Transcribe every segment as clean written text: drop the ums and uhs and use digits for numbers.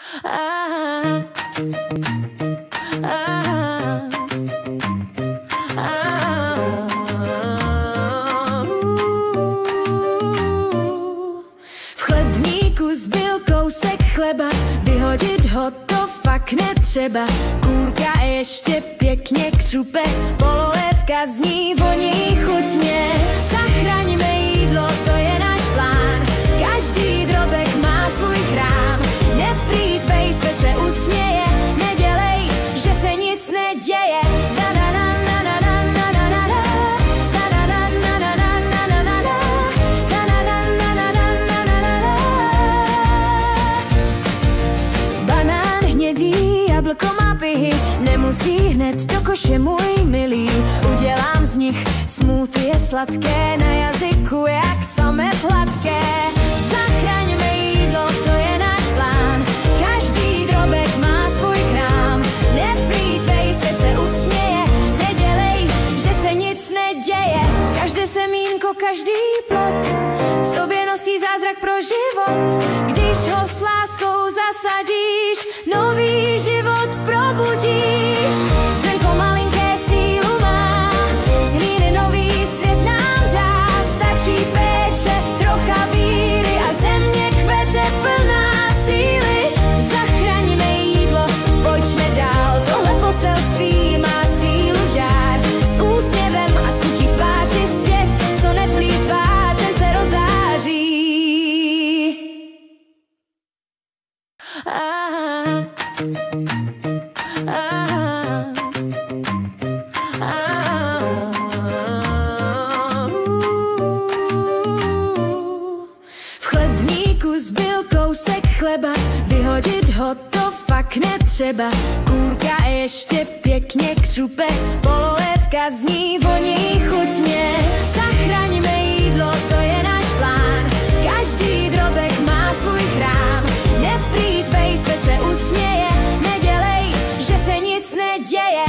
V chlebníku zbyl kousek chleba, vyhodit ho to fakt netřeba. Kůrka ještě pěkně křupe, polévka zní voní chutně. Zachraňme jídlo, to je náš plán, každý drobek má svůj chrám. Neplýtvej, svět se usměje, nedělej, že se nic neděje. Banán hnědý, jablko má pihy, nemusí hned do koše, můj milý. Udělám z nich smoothie sladké, na jazyku jak samet hladké. Zachraňme jídlo, to je náš plán, každý drobek má svůj chrám. Neplýtvej, svět se usměje, nedělej, že se nic neděje. Každé semínko, každý plod v sobě nosí zázrak pro život. Když ho s láskou zasadíš, nový život probudíš. Zrnko malinké sílu má, z hlíny nový svět nám dá. Stačí péče, trocha víry a země kvete plná síly. Zachraňme jídlo, pojďme dál, tohle poselství má sílu žár. S úsměvem a s chuťí v tváři svět, co neplýtvá, ten se rozáří. V chlebníku zbyl kousek chleba, vyhodit ho to fakt netřeba. Kůrka ještě pěkně křupe, polévka zní voní chutně. Zachraňme jídlo, to je náš plán, každý drobek má svůj chrám. Neplýtvej, svět se usměje, nedělej, že se nic neděje.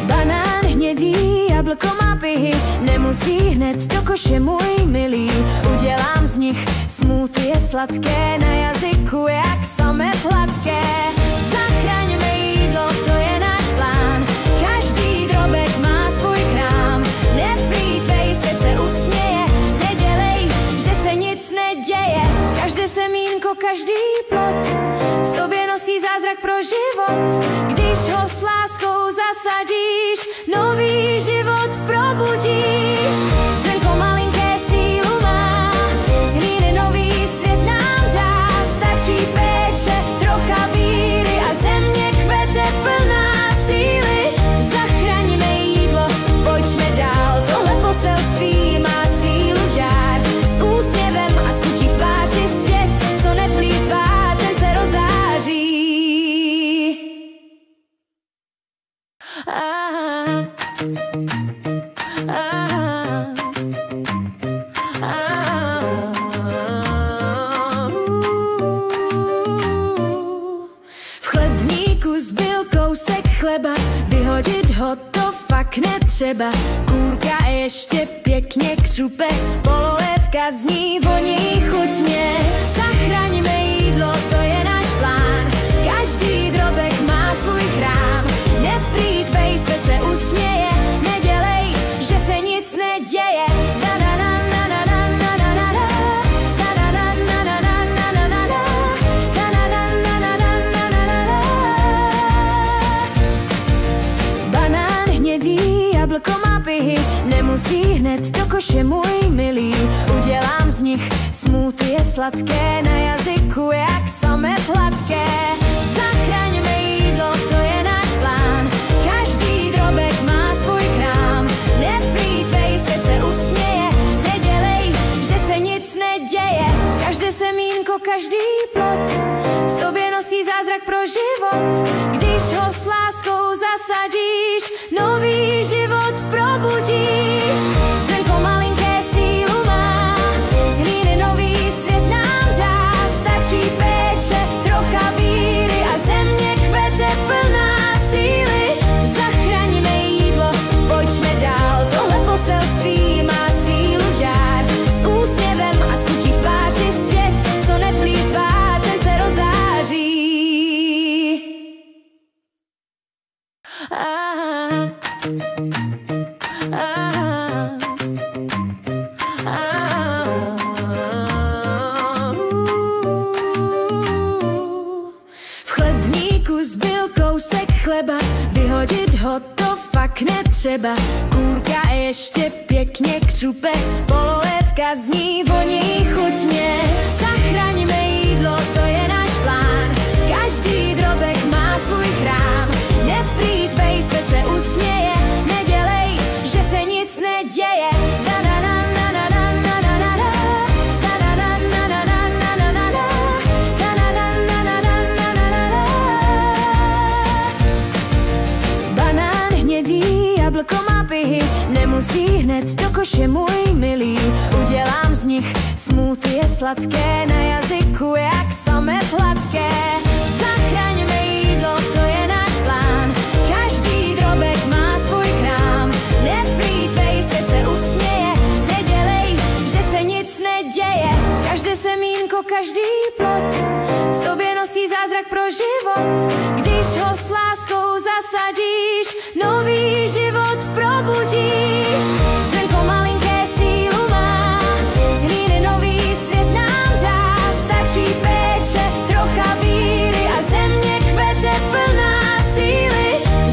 Banán hnědý, jablko má pihy, nemusí hned do koše, můj milý. Udělám z nich smoothie sladké, na jazyku jak samet hladké. Zachraňme jídlo, to je náš plán, každý drobek má svůj chrám. Neplýtvej, svět se usměje, nedělej, že se nic neděje. Každé semínko, každý plod v sobě nosí zázrak pro život. Když ho s láskou zasadíš, nový život probudíš. Zrnko malinké sílu má, z hlíny nový svět nám dá. Stačí péče, trocha víry a země kvete plná síly. Zachraňme jídlo, pojďme dál, tohle poselství má sílu žár. S úsměvem a s chuťí v tváři svět, co neplýtvá, ten se rozáří. V chlebníku zbyl kousek chleba, vyhodit ho to fakt netřeba. Kůrka ještě pěkně křupe, polévka zní voní chutně. Zachraňme jídlo, to je náš plán, každý drobek má svůj chrám. Neplýtvej, svět se usměje, nedělej, že se nic neděje. Banán hnědý, jablko má pihy, nemusí hned do koše, můj milý. Udělám z nich smoothie sladké, na jazyku jak samet hladké. Zachraňme jídlo, to je náš plán, každý drobek má svůj chrám. Neplýtvej, svět se usměje, nedělej, že se nic neděje. Každé semínko, každý plod v sobě nosí zázrak pro život. Když ho s láskou zasadíš, nový život probudíš. Zrnko malinké sílu má, z hlíny nový svět nám dá. Stačí péče, trocha víry a země kvete plná síly. Zachraňme jídlo, chleba, vyhodit ho to fakt netřeba. Kůrka ještě pěkně křupe, polévka zní, voní chutně. Zachraňme jídlo, to je náš plán, každý drobek má svůj chrám. Neplýtvej, svět se usměje, nedělej, že se nic neděje. Banán hnědý, jablko má pihy, nemusí hned do koše, můj milý. Udělám z nich smoothie sladké, na jazyku jak samet hladké. Zachraňme jídlo, to je náš plán, každý drobek má svůj chrám. Neplýtvej, svět se usměje, nedělej, že se nic neděje. Každé semínko, každý plod v sobě nosí zázrak pro život. Když ho s láskou zasadíš, nový život probudíš. Zrnko malinké sílu má, z hlíny nový svět nám dá. Stačí péče, trocha víry a země kvete plná síly.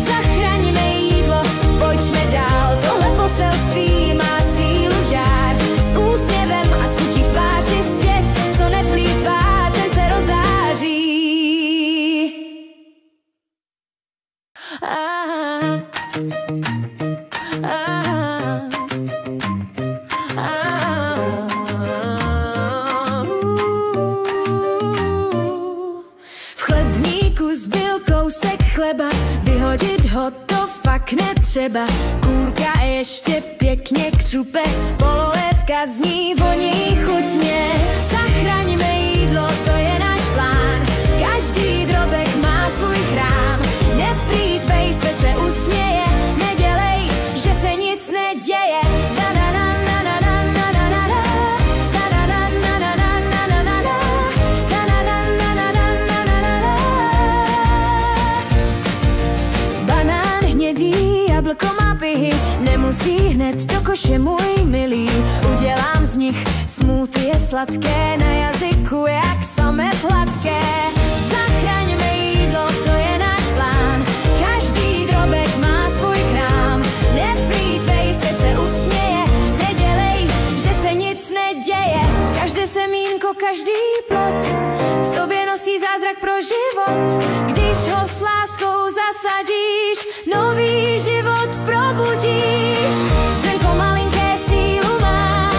Zachraňme jídlo, pojďme dál, tohle poselství má sílu žár. S úsměvem a s chučí v tváři svět, co neplýtvá, ten se rozáří. V chlebníku zbyl kousek chleba, vyhodit ho to fakt netřeba. Kůrka ještě pěkně křupe, polévka zní, voní chutně. Zachraňme jídlo, to je náš plán, každý drobek má svůj chrám. Neplýtvej, svět se usměje, nedělej, že se nic neděje. Banán hnědý, jablko má pihy, nemusí hned do koše, můj milý. Udělám z nich smoothie sladké, na jazyku jak samet hladké. Zachraňme jídlo, to je náš plán, každý drobek má svůj chrám. Neplýtvej, svět se usměje, nedělej, že se nic neděje. Každé semínko, každý plod v sobě nosí zázrak pro život. Když ho s láskou zasadíš, nový život probudíš. Zrnko malinké sílu má,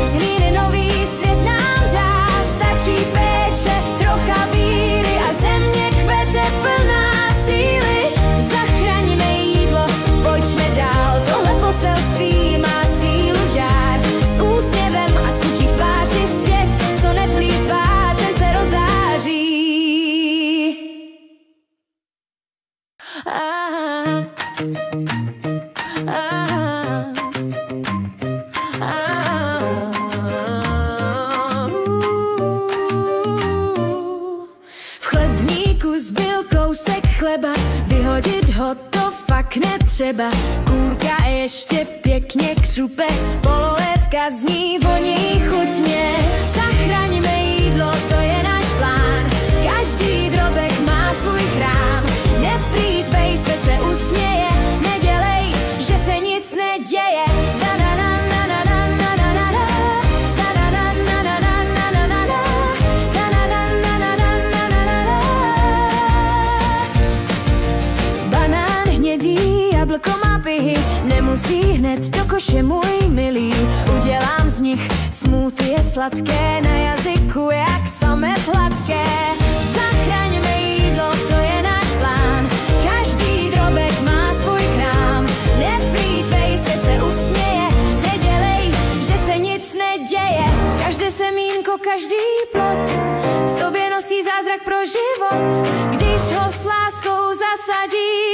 z hlíny nový svět nám dá. Stačí péče, trocha víry a země kvete plná síly. Zachraňme jídlo, pojďme dál, tohle poselství má sílu žár. S úsměvem a s chučí v tváři svět, co neplýtvá, ten se rozáří. V chlebníku zbyl kousek chleba, vyhodit ho to fakt netřeba. Kůrka ještě pěkně křupe, polévka zní, voní chutně. Zachraňme jídlo, to je náš plán, každý drobek má svůj chrám. Neplýtvej, svět se usměje, nedělej, že se nic neděje. Banán hnědý, jablko má pihy, nemusí hned do koše, můj milý. Udělám z nich smoothie sladké, na jazyku jak samet hladké. Zachraňme jídlo, to je náš plán, každý drobek má svůj chrám. Neplýtvej, svět se usměje, nedělej, že se nic neděje. Každé semínko, každý plod v sobě nosí zázrak pro život. Když ho s láskou zasadíš,